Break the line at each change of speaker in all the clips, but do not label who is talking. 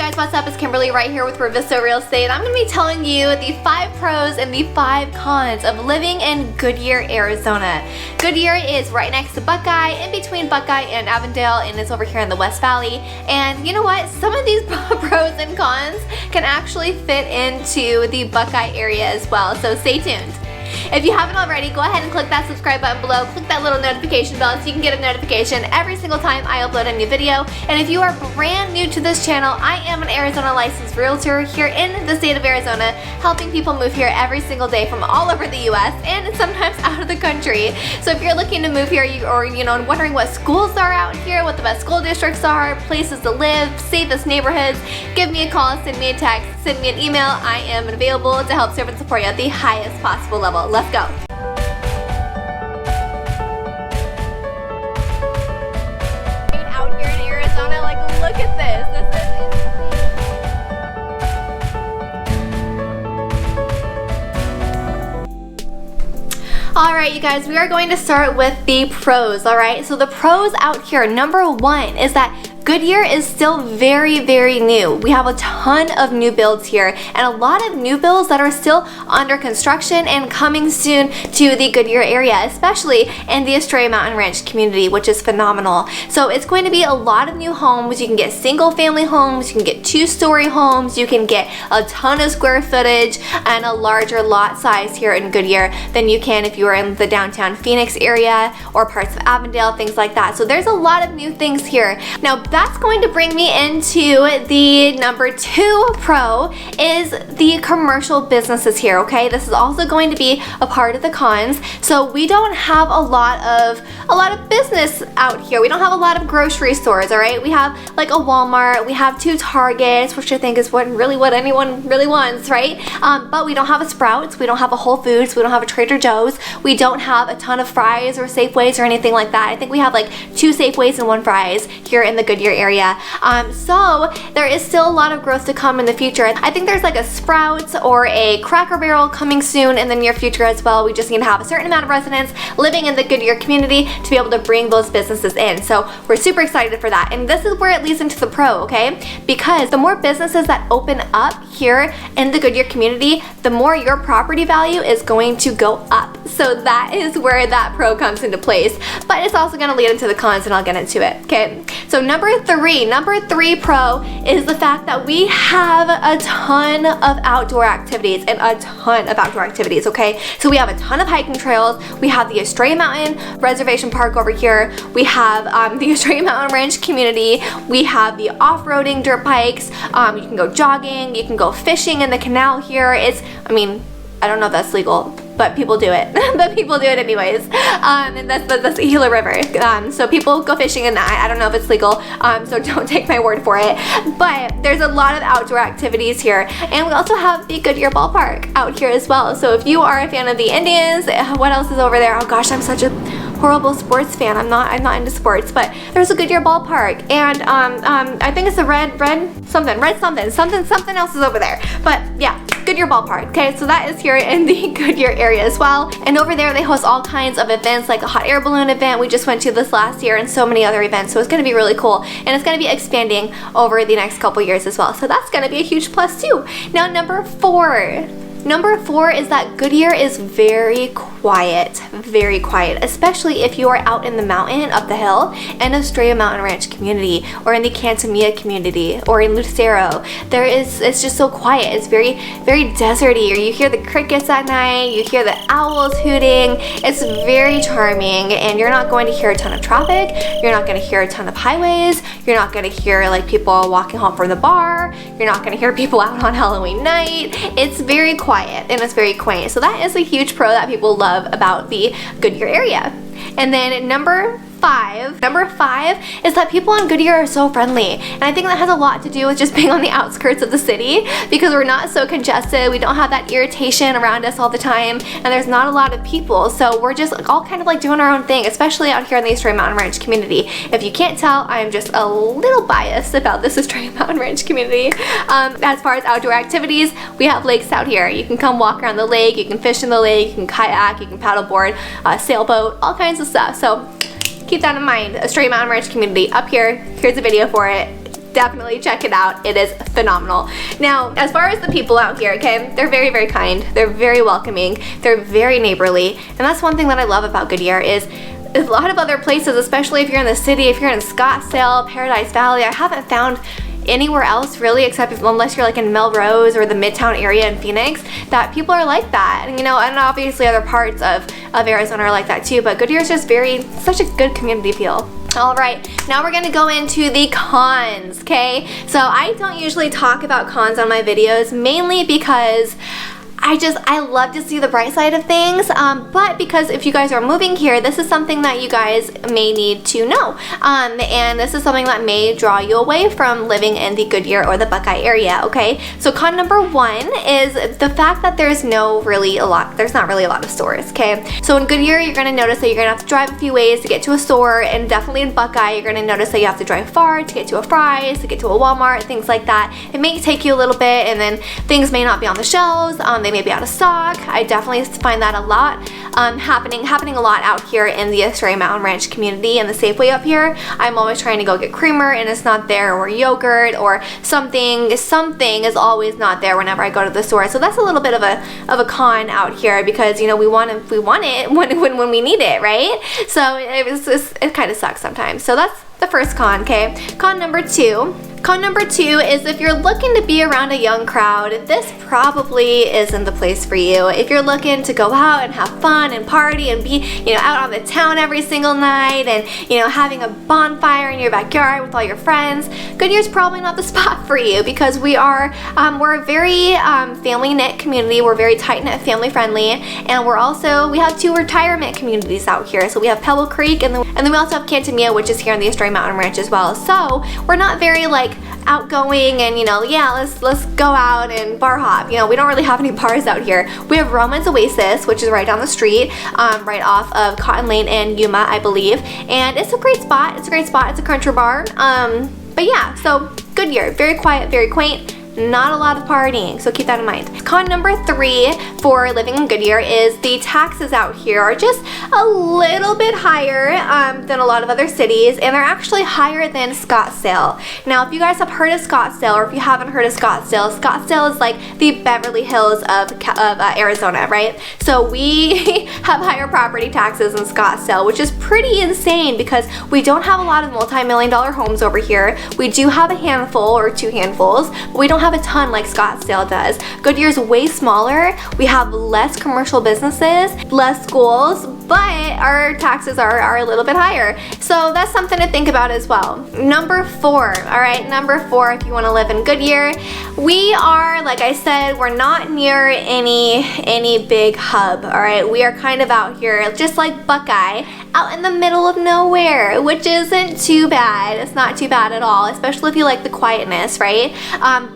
guys, what's up? It's Kimberly right here with Revista Real Estate. I'm going to be telling you the 5 pros and the 5 cons of living in Goodyear, Arizona. Goodyear is right next to Buckeye, in between Buckeye and Avondale, and it's over here in the West Valley. And you know what? Some of these pros and cons can actually fit into the Buckeye area as well, so stay tuned. If you haven't already, go ahead and click that subscribe button below, click that little notification bell so you can get a notification every single time I upload a new video. And if you are brand new to this channel, I am an Arizona licensed realtor here in the state of Arizona, helping people move here every single day from all over the US and sometimes out of the country. So if you're looking to move here or wondering what schools are out here, what the best school districts are, places to live, safest neighborhoods, give me a call, send me a text, send me an email. I am available to help serve and support you at the highest possible level. Let's go. Out here in Arizona, like, look at this. This is insane. Alright, you guys, we are going to start with the pros, alright? So the pros out here, number 1 is that Goodyear is still very, very new. We have a ton of new builds here and a lot of new builds that are still under construction and coming soon to the Goodyear area, especially in the Estrella Mountain Ranch community, which is phenomenal. So it's going to be a lot of new homes. You can get single family homes, you can get 2-story homes, you can get a ton of square footage and a larger lot size here in Goodyear than you can if you are in the downtown Phoenix area or parts of Avondale, things like that. So there's a lot of new things here. Now that's going to bring me into the number 2 pro is the commercial businesses here, okay? This is also going to be a part of the cons. So we don't have a lot of business out here. We don't have a lot of grocery stores, all right? We have like a Walmart, we have 2 Targets, which I think is what anyone really wants, right? But we don't have a Sprouts, we don't have a Whole Foods, we don't have a Trader Joe's, we don't have a ton of Fry's or Safeways or anything like that. I think we have like 2 Safeways and 1 Fry's here in the Goodyear area. So there is still a lot of growth to come in the future. I think there's like a Sprouts or a Cracker Barrel coming soon in the near future as well. We just need to have a certain amount of residents living in the Goodyear community to be able to bring those businesses in. So we're super excited for that. And this is where it leads into the pro, okay? Because the more businesses that open up here in the Goodyear community, the more your property value is going to go up. So that is where that pro comes into place. But it's also going to lead into the cons, and I'll get into it, okay? So number 3 pro is the fact that we have a ton of outdoor activities okay? So we have a ton of hiking trails. We have the Estrella Mountain Reservation Park over here. We have the Estrella Mountain Ranch community. We have the off-roading dirt bikes. You can go jogging. You can go fishing in the canal here. I don't know if that's legal, but people do it. But people do it anyways. And that's the Gila River. So people go fishing in that. I don't know if it's legal, so don't take my word for it. But there's a lot of outdoor activities here. And we also have the Goodyear Ballpark out here as well. So if you are a fan of the Indians, what else is over there? Oh gosh, I'm such a horrible sports fan. I'm not into sports, but there's a Goodyear Ballpark, and I think it's a red something else is over there. But yeah, Goodyear Ballpark. Okay, so that is here in the Goodyear area as well. And over there they host all kinds of events, like a hot air balloon event we just went to this last year, and so many other events. So it's going to be really cool, and it's going to be expanding over the next couple years as well. So that's going to be a huge plus too. Now number 4 is that Goodyear is very quiet, especially if you are out in the mountain, up the hill, in Estrella Mountain Ranch community, or in the Cantamilla community, or in Lucero. It's just so quiet. It's very, very deserty, or you hear the crickets at night, you hear the owls hooting. It's very charming, and you're not going to hear a ton of traffic, you're not going to hear a ton of highways, you're not going to hear like people walking home from the bar, you're not going to hear people out on Halloween night. It's very quiet and it's very quaint. So that is a huge pro that people love about the Goodyear area. And then number 5 is that people in Goodyear are so friendly, and I think that has a lot to do with just being on the outskirts of the city, because we're not so congested, we don't have that irritation around us all the time, and there's not a lot of people, so we're just all kind of like doing our own thing, especially out here in the Estrella Mountain Ranch community. If you can't tell, I'm just a little biased about this Estrella Mountain Ranch community. As far as outdoor activities, we have lakes out here. You can come walk around the lake, you can fish in the lake, you can kayak, you can paddleboard, sailboat, all kinds of stuff. So keep that in mind. Estrella Mountain Ranch community up here. Here's a video for it. definitely check it out. It is phenomenal. Now, as far as the people out here, okay, they're very, very kind. They're very welcoming. They're very neighborly. And that's one thing that I love about Goodyear is a lot of other places, especially if you're in the city, if you're in Scottsdale, Paradise Valley, I haven't found anywhere else really, except unless you're like in Melrose or the Midtown area in Phoenix, that people are like that. And you know, and obviously other parts of Arizona are like that too, but Goodyear is just such a good community feel. All right, now we're gonna go into the cons, okay? So I don't usually talk about cons on my videos, mainly because I love to see the bright side of things, but because if you guys are moving here, this is something that you guys may need to know, and this is something that may draw you away from living in the Goodyear or the Buckeye area, okay? So con number one is the fact that there's not really a lot of stores, okay? So in Goodyear, you're gonna notice that you're gonna have to drive a few ways to get to a store, and definitely in Buckeye, you're gonna notice that you have to drive far to get to a Fry's, to get to a Walmart, things like that. It may take you a little bit, and then things may not be on the shelves, they may be out of stock. I definitely find that a lot happening a lot out here in the Astoria Mountain Ranch community and the Safeway up here. I'm always trying to go get creamer and it's not there, or yogurt, or something is always not there whenever I go to the store. So that's a little bit of a con out here, because you know we want it when we need it, right? So it kind of sucks sometimes. So that's the first con, okay? Con number two is if you're looking to be around a young crowd, this probably isn't the place for you. If you're looking to go out and have fun and party and be, you know, out on the town every single night and, you know, having a bonfire in your backyard with all your friends, Goodyear's probably not the spot for you, because we're a very family-knit community. We're very tight-knit, family-friendly, and we have 2 retirement communities out here. So we have Pebble Creek, and then we also have Cantamia, which is here in the Astoria Mountain Ranch as well. So we're not very like outgoing and, you know, yeah, let's go out and bar hop. You know, we don't really have any bars out here. We have Roman's Oasis, which is right down the street, right off of Cotton Lane and Yuma, I believe, and it's a great spot. It's a country bar. But yeah, so Goodyear, very quiet, very quaint. Not a lot of partying, so keep that in mind. Con number 3 for living in Goodyear is the taxes out here are just a little bit higher than a lot of other cities, and they're actually higher than Scottsdale. Now, if you guys have heard of Scottsdale, or if you haven't heard of Scottsdale, Scottsdale is like the Beverly Hills of Arizona, right? So we have higher property taxes in Scottsdale, which is pretty insane because we don't have a lot of multi-million-dollar homes over here. We do have a handful or 2 handfuls, but we don't have a ton like Scottsdale does. Goodyear's way smaller. We have less commercial businesses, less schools, but our taxes are a little bit higher. So that's something to think about as well. Number 4, all right, number 4, if you want to live in Goodyear, we are, like I said, we're not near any big hub, all right? We are kind of out here, just like Buckeye, out in the middle of nowhere, which isn't too bad. It's not too bad at all, especially if you like the quietness, right?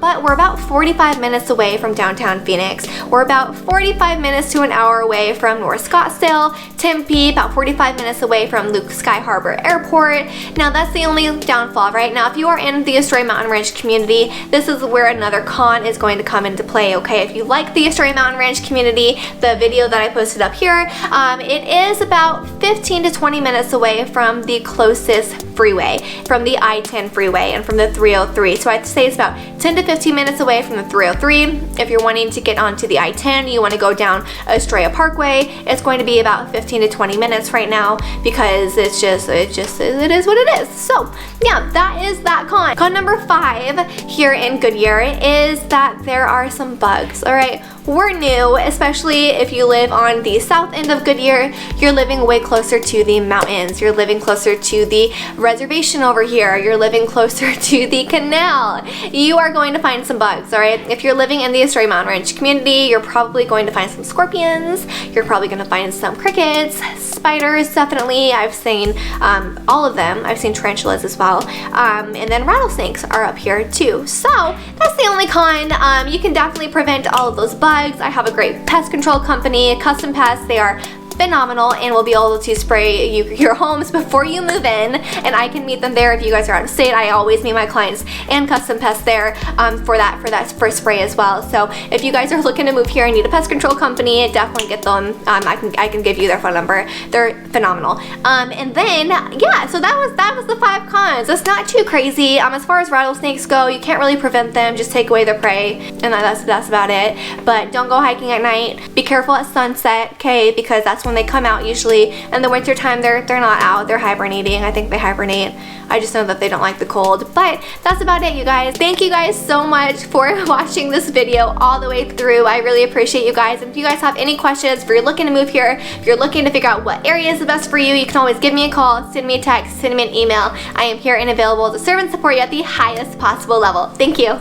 But we're about 45 minutes away from downtown Phoenix. We're about 45 minutes to an hour away from North Scottsdale, Tempe, about 45 minutes away from Luke Sky Harbor Airport. Now that's the only downfall, right? Now if you are in the Astoria Mountain Ranch community, this is where another con is going to come into play, okay? If you like the Astoria Mountain Ranch community, the video that I posted up here, it is about 15 to 20 minutes away from the closest freeway, from the I-10 freeway and from the 303. So I'd say it's about 10 to 15 minutes away from the 303. If you're wanting to get onto the I-10, you want to go down Astoria Parkway, it's going to be about 15 to 20 minutes right now because it is what it is. So yeah, that is that con. Con number 5 here in Goodyear is that there are some bugs, all right? We're new, especially if you live on the south end of Goodyear. You're living way closer to the mountains. You're living closer to the reservation over here. You're living closer to the canal. You are going to find some bugs, all right? If you're living in the Astoria Mountain Ranch community, you're probably going to find some scorpions. You're probably going to find some crickets, spiders, definitely. I've seen all of them. I've seen tarantulas as well. And then rattlesnakes are up here too. So that's the only con. You can definitely prevent all of those bugs. I have a great pest control company, Custom Pest. They are phenomenal and will be able to spray your homes before you move in, and I can meet them there. If you guys are out of state, I always meet my clients and custom pests there for that first spray as well. So if you guys are looking to move here and need a pest control company, definitely get them. I can give you their phone number. They're phenomenal. And then yeah, so that was the 5 cons. It's not too crazy. As far as rattlesnakes go, you can't really prevent them. Just take away their prey, and that's about it. But don't go hiking at night. Be careful at sunset, okay? Because that's when they come out usually. In the winter time, they're not out. They're hibernating. I think they hibernate. I just know that they don't like the cold. But that's about it, you guys. Thank you guys so much for watching this video all the way through. I really appreciate you guys. And if you guys have any questions, if you're looking to move here, if you're looking to figure out what area is the best for you, you can always give me a call, send me a text, send me an email. I am here and available to serve and support you at the highest possible level. Thank you.